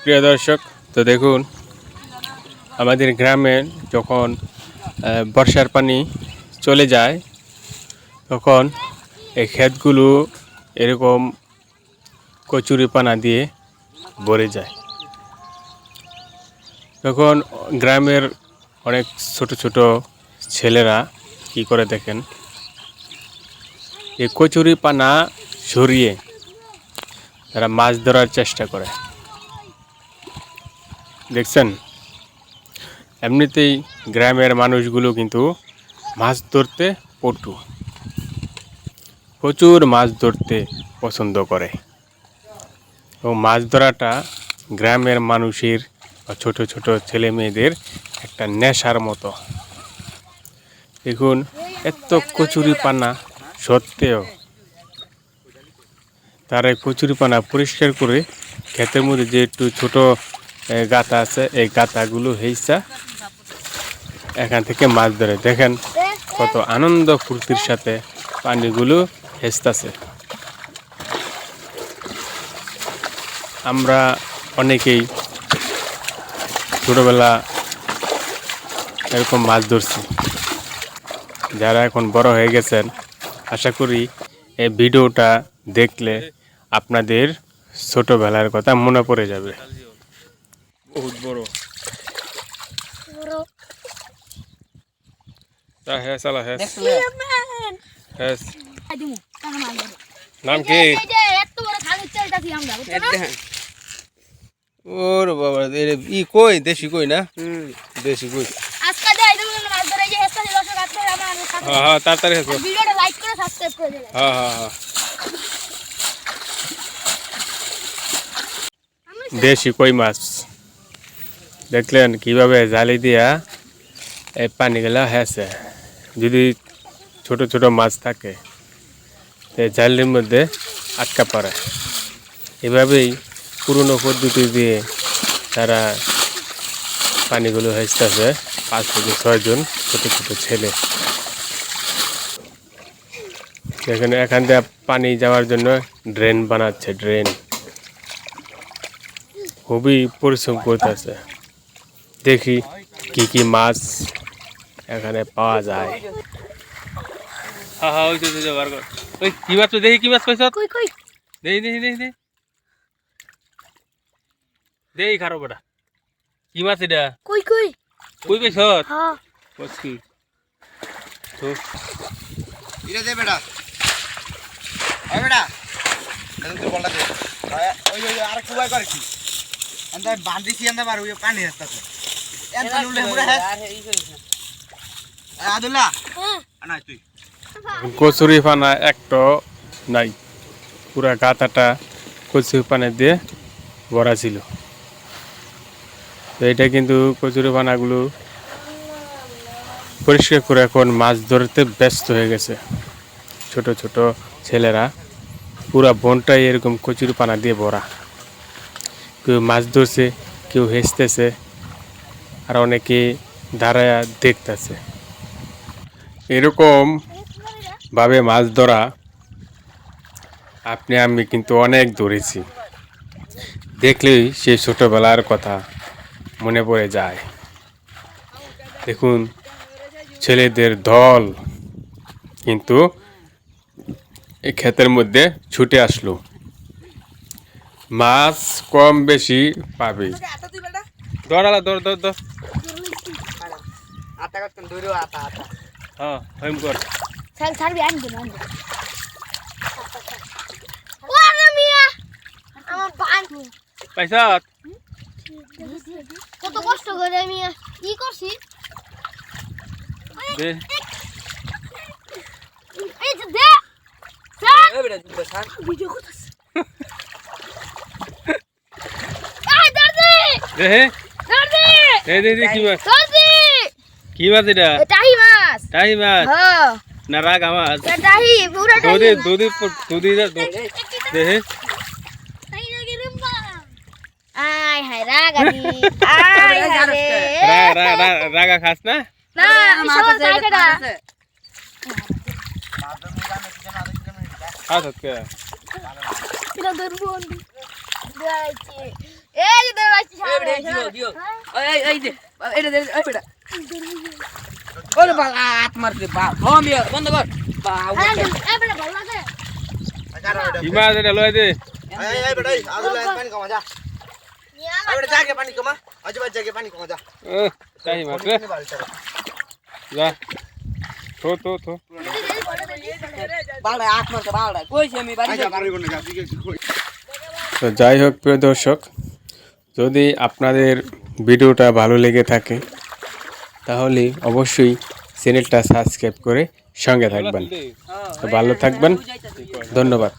প্রিয় দর্শক, তো দেখুন আমাদের গ্রামে যখন বর্ষার পানি চলে যায় তখন এই ক্ষেতগুলো এরকম কচুরিপানা দিয়ে ভরে যায়। তখন গ্রামের অনেক ছোট ছোট ছেলেরা কি করে দেখেন, এই কচুরিপানা সরিয়ে তারা মাছ ধরার চেষ্টা করে। দেখছেন, এমনিতেই গ্রামের মানুষগুলো কিন্তু মাছ ধরতে পটু, প্রচুর মাছ ধরতে পছন্দ করে। এবং মাছ ধরাটা গ্রামের মানুষের বা ছোট ছোট ছেলে মেয়েদের একটা নেশার মতো। দেখুন, এত কচুরিপানা সত্ত্বেও তারা কচুরিপানা পরিষ্কার করে ক্ষেতের মধ্যে যে একটু ছোট গাঁথা আছে, এই গাঁথাগুলো হেইসা এখান থেকে মাছ ধরে। দেখেন কত আনন্দ ফুর্তির সাথে পানিগুলো হেসতেছে। আমরা অনেকেই ছোটবেলা এরকম মাছ ধরছি। যারা এখন বড় হয়ে গেছেন, আশা করি এই ভিডিওটা দেখলে আপনাদের ছোটবেলার কথা মনে পড়ে যাবে। বহুত বড় নাম কি? ওর বাবা, ই কই দেশি কই না? দেশি কই। হ্যাঁ, তাড়াতাড়ি হেসো। হ্যাঁ হ্যাঁ হ্যাঁ, দেশি কই মাছ দেখলেন কিভাবে জালি দিয়া এই পানিগুলা হেসে। যদি ছোট ছোট মাছ থাকে এই জালির মধ্যে আটকা পড়ে। এভাবেই পুরনো পদ্ধতি দিয়ে তারা পানিগুলো হেসতেছে। 5 থেকে 6 জন ছোট ছোট ছেলে এখানে এখান থেকে পানি যাওয়ার জন্য ড্রেন বানাচ্ছে। ড্রেন খুবই পরিশ্রম করতেছে। দেখি কি কি মাছ এখানে পাওয়া যায়। হ্যাঁ হ্যাঁ, ওই তো বার কর। ওই কি মাছ দেখি, কি মাছ পাইছ? কই কই দেখি দেখি দেখি দেখি দেখি খারো বেটা, কি মাছ এটা? কই কই কই পাইছ? হ্যাঁ কি তো ইরে দে বেটা, ওই বেটা তুই বলটা দে। ওই ওই আর কুবাই করে কি এন্ড বাঁধিছি এন্ড বার ওই পানি আসতেছে এন্ড নুলে মুড়ে হে আদুল্লাহ আনা তুই। কচুরি পানা একটা নাই, পুরা গাঁথাটা কচুরি পানা দিয়ে ভরা ছিল। তো এটা কিন্তু কচুরি পানাগুলো পরিষ্কার করে এখন মাছ ধরতে ব্যস্ত হয়ে গেছে। ছোট ছোট ছেলেরা পুরা বনটাই এরকম কচুরি পানা দিয়ে ভরা। কেউ মাছ ধরছে, কেউ হেসতেছে, আর অনেকে দাঁড়ায়া দেখতেছে। এরকম ভাবে মাছ ধরা আপনি আমি কিন্তু অনেক ধরেছি। দেখলেই সেই ছোটবেলার কথা মনে পড়ে যায়। দেখুন, ছেলেদের দল কিন্তু এই ক্ষেতের মধ্যে ছুটে আসলো। মাছ কম বেশি পাবে। দৌড়ালা, দৌড় দৌড় দৌড়। আটা করতেন দূরে আটা আটা। হ্যাঁ হেম কর। ছাড় ছাড়বি আনবি আনবি ওরে মিয়া আমার বান পাইছ? কত কষ্ট করে মিয়া কি করছি দে এই যে দে স্যার এই বেটা তুই বসান ভিডিও করতেছ এই দাদি দে দাদি দে দে দে, কি মাছ? দাদি কি মাছ এটা? এটাই মাছ টাই মাছ হ্যাঁ না রাগা মাছ? এটাই পুরো দুধি দুধি দুধি দে দে। আয় হায় রাগানি আয় হায় রাগা খাস না? না সব জায়গাটা খাস কে? এটা ধরবো এই যে ধরা দিও এই দে এটা দে এই বেটা ওরে বাল হাত মারতে বাল হোমিও বন্ধ কর বাল এবারে ভালো লাগে কি মাছ এটা লয় দে এই বেটা আজু পানি কমা যা এই বেটা জাগে পানি কমা আজু জাগে পানি কমা যা তাই মাছ রে যা থো বাল হাত মারতে বাল কইছি আমি বাড়ি আচ্ছা পারি কোন না কই তো যাই হোক প্রিয় দর্শক, যদি আপনাদের ভিডিওটা ভালো লেগে থাকে তাহলে অবশ্যই চ্যানেলটা সাবস্ক্রাইব করে সঙ্গে থাকবেন। তো ভালো থাকবেন, ধন্যবাদ।